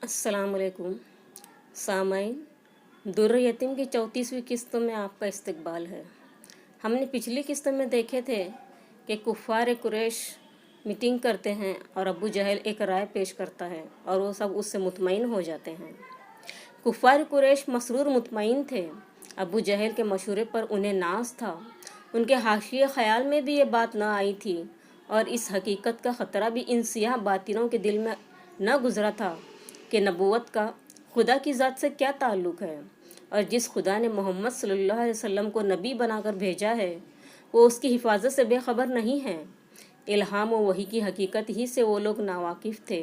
अस्सलाम वालेकुम सामाइन। दुर्र यतीम की 34वीं किस्त में आपका इस्तकबाल है। हमने पिछली किस्त में देखे थे कि कुफ़ार कुरैश मीटिंग करते हैं और अबू जहल एक राय पेश करता है और वो सब उससे मुतमईन हो जाते हैं। कुफ़ार कुरैश मसरूर मुतमईन थे। अबू जहल के मशवरे पर उन्हें नाज था। उनके हाशिए ख़याल में भी ये बात न आई थी और इस हकीकत का ख़तरा भी इन सियाह बातिनों के दिल में न गुज़रा था कि नबूवत का खुदा की ज़ात से क्या ताल्लुक़ है, और जिस खुदा ने मोहम्मद सल्लल्लाहु अलैहि वसल्लम को नबी बनाकर भेजा है वो उसकी हिफाजत से बेखबर नहीं है। इल्हाम व वही की हकीकत ही से वो लोग नावाकिफ़ थे।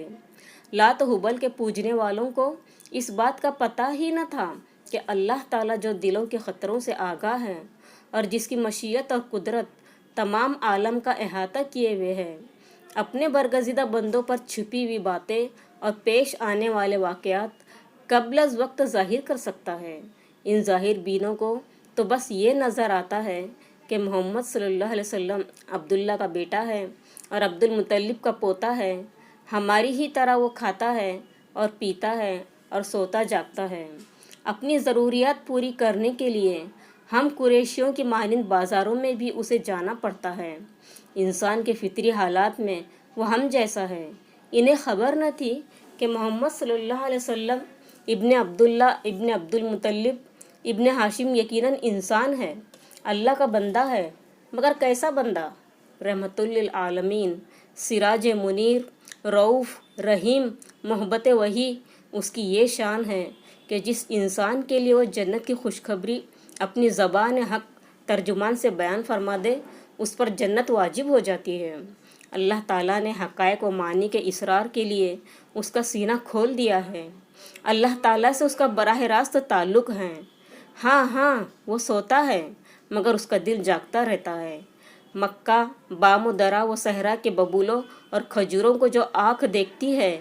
लात हुबल के पूजने वालों को इस बात का पता ही न था कि अल्लाह ताला जो दिलों के ख़तरों से आगाह है और जिसकी मशीयत और कुदरत तमाम आलम का अहाता किए हुए है, अपने बरगज़िदा बंदों पर छुपी हुई बातें और पेश आने वाले वाक़यात क़ब्ल वक्त ज़ाहिर कर सकता है। इन ज़ाहिर बीनों को तो बस ये नज़र आता है कि मोहम्मद सल्लल्लाहु अलैहि वसल्लम अब्दुल्ला का बेटा है और अब्दुल मुत्तलिब का पोता है। हमारी ही तरह वो खाता है और पीता है और सोता जागता है। अपनी ज़रूरियात पूरी करने के लिए हम कुरैशियों की मानिंद बाज़ारों में भी उसे जाना पड़ता है। इंसान के फितरी हालात में वो हम जैसा है। इन्हें ख़बर न थी कि मोहम्मद सल्लल्लाहु अलैहि वसल्लम इब्ने अब्दुल्ला इब्ने अब्दुल मुत्तलिब इब्ने हाशिम यकीनन इंसान है, अल्लाह का बंदा है, मगर कैसा बंदा? रहमतुल लिल आलमीन, सिराज मुनीर, रऊफ़ रहीम, मोहब्बत वही उसकी ये शान है कि जिस इंसान के लिए वो जन्नत की खुशखबरी अपनी ज़बान हक तर्जुमान से बयान फरमा दे, उस पर जन्नत वाजिब हो जाती है। अल्लाह ताला ने हक़ाइक़ व मानी के इसरार के लिए उसका सीना खोल दिया है। अल्लाह ताला से उसका बराह रास्त ताल्लुक़ है। हाँ, वो सोता है मगर उसका दिल जागता रहता है। मक्का, बाम दरा व सहरा के बबूलों और खजूरों को जो आँख देखती है,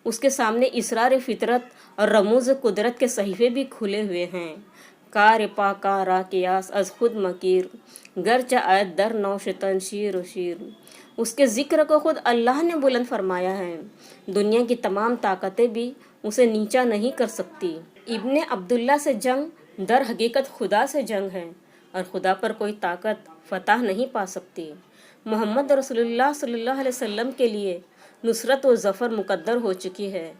उसके सामने इसरार फितरत और रमूज़ कुदरत के सहीफ़े भी खुले हुए हैं। कार पाका रा कियास अज खुद मकीर गरचा आयत दर नौशतन शीर शीर। उसके ज़िक्र को खुद अल्लाह ने बुलंद फरमाया है। दुनिया की तमाम ताकतें भी उसे नीचा नहीं कर सकती। इब्ने अब्दुल्ला से जंग दर हकीकत खुदा से जंग है और खुदा पर कोई ताकत फ़तह नहीं पा सकती। मोहम्मद रसूलुल्लाह सल्लल्लाहु अलैहि वसल्लम के लिए नुसरत व ज़फ़र मुक़द्दर हो चुकी है।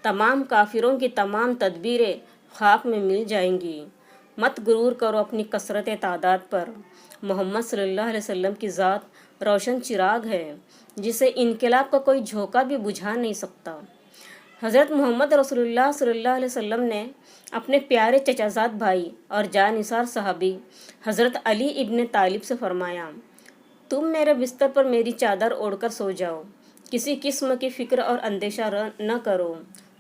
तमाम काफिरों की तमाम तदबीरें खाक में मिल जाएंगी। मत गुरूर करो अपनी कसरत तादाद पर। मोहम्मद सल्लल्लाहु अलैहि वसल्लम की ज़ात रोशन चिराग है जिसे इनकलाब का कोई झोंका भी बुझा नहीं सकता। हज़रत मोहम्मद रसूलुल्लाह सल्लल्लाहु अलैहि वसल्लम ने अपने प्यारे चचाज़ाद भाई और जानिसार सहाबी हज़रत अली इब्ने तालिब से फरमाया, तुम मेरे बिस्तर पर मेरी चादर ओढ़कर सो जाओ, किसी किस्म की फ़िक्र और अंदेशा न करो,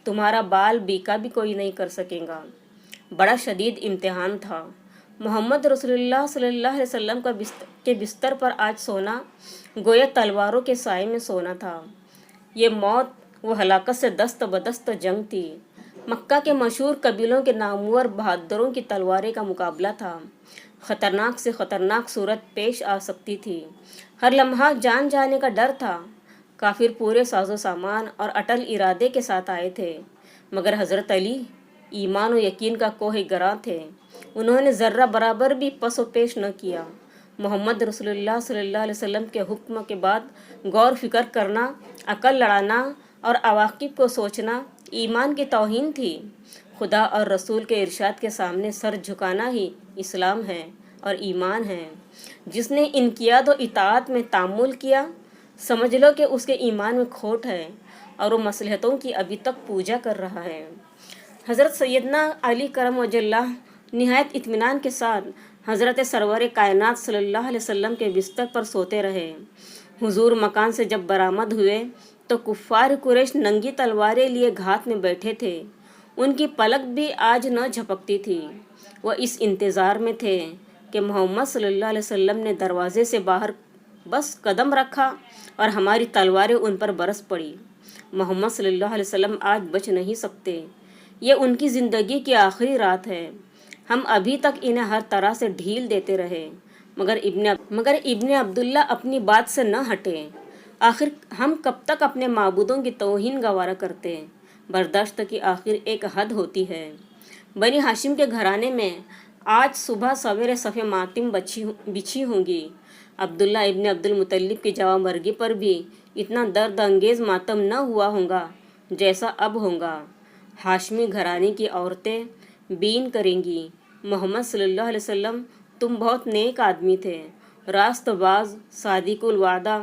तुम्हारा बाल बीका भी कोई नहीं कर सकेगा। बड़ा शदीद इम्तिहान था। मोहम्मद रसूलुल्लाह सल्लल्लाहु अलैहि वसल्लम के बिस्तर पर आज सोना गोया तलवारों के साए में सोना था। ये मौत व हलाकत से दस्त बदस्त जंग थी। मक्का के मशहूर कबीलों के नामवर बहादुरों की तलवारें का मुकाबला था। ख़तरनाक से ख़तरनाक सूरत पेश आ सकती थी। हर लम्हा जान जाने का डर था। काफिर पूरे साजो सामान और अटल इरादे के साथ आए थे, मगर हज़रत अली ईमान व यकीन का कोह गरा थे। उन्होंने ज़र्रा बराबर भी पसो पेश न किया। मोहम्मद रसूलुल्लाह सल्लल्लाहु अलैहि वसल्लम के हुक्म के बाद गौर फिक्र करना, अकल लड़ाना और अवाक़िब को सोचना ईमान की तौहीन थी। खुदा और रसूल के इरशाद के सामने सर झुकाना ही इस्लाम है और ईमान है। जिसने इनकियाद व इताअत में तामुल किया, समझ लो कि उसके ईमान में खोट है और वो मसलहतों की अभी तक पूजा कर रहा है। हज़रत सैयदना अली करम वजल्लाह निहायत इत्मीनान के साथ हज़रत सरवर कायनात सल्लल्लाहु अलैहि वसल्लम के बिस्तर पर सोते रहे। हुजूर मकान से जब बरामद हुए तो कुफ़ार कुरैश नंगी तलवारें लिए घात में बैठे थे। उनकी पलक भी आज न झपकती थी। वह इस इंतज़ार में थे कि मोहम्मद सल्लल्लाहु अलैहि वसल्लम ने दरवाजे से बाहर बस कदम रखा और हमारी तलवारें उन पर बरस पड़ी। मोहम्मद सल्लल्लाहु अलैहि वसल्लम आज बच नहीं सकते। ये उनकी ज़िंदगी की आखिरी रात है। हम अभी तक इन्हें हर तरह से ढील देते रहे, मगर इब्ने अब्दुल्ला अपनी बात से न हटे। आखिर हम कब तक अपने माबूदों की तौहीन गवारा करते हैं? बर्दाश्त की आखिर एक हद होती है। बनी हाशिम के घराने में आज सुबह सवेरे सफ़े मातिम बिछी होंगी। अब्दुल्ला इब्न अब्दुल मुतल्लिब की जवां मर्गी पर भी इतना दर्द अंगेज़ मातम न हुआ होगा जैसा अब होगा। हाशमी घराने की औरतें बीन करेंगी, मोहम्मद सल्लल्लाहु अलैहि वसल्लम तुम बहुत नेक आदमी थे, रास्तबाज, सादिकुल वादा,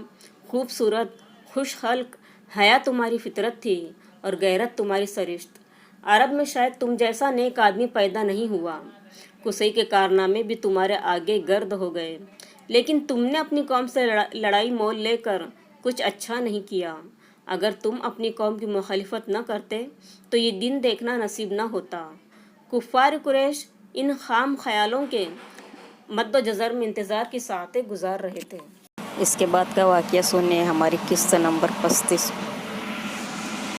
खूबसूरत, खुश खल्क, हया तुम्हारी फितरत थी और गैरत तुम्हारी सरिश्त। अरब में शायद तुम जैसा नेक आदमी पैदा नहीं हुआ। कुसई के कारनामे भी तुम्हारे आगे गर्द हो गए, लेकिन तुमने अपनी कौम से लड़ाई मोल लेकर कुछ अच्छा नहीं किया। अगर तुम अपनी कौम की मुखालिफत न करते तो ये दिन देखना नसीब न होता। कुफ़ार कुरैश इन खाम ख्यालों के मद्दो जज़र में इंतज़ार की सातें गुजार रहे थे। इसके बाद का वाक़या सुनिए हमारी किस्सा नंबर 35।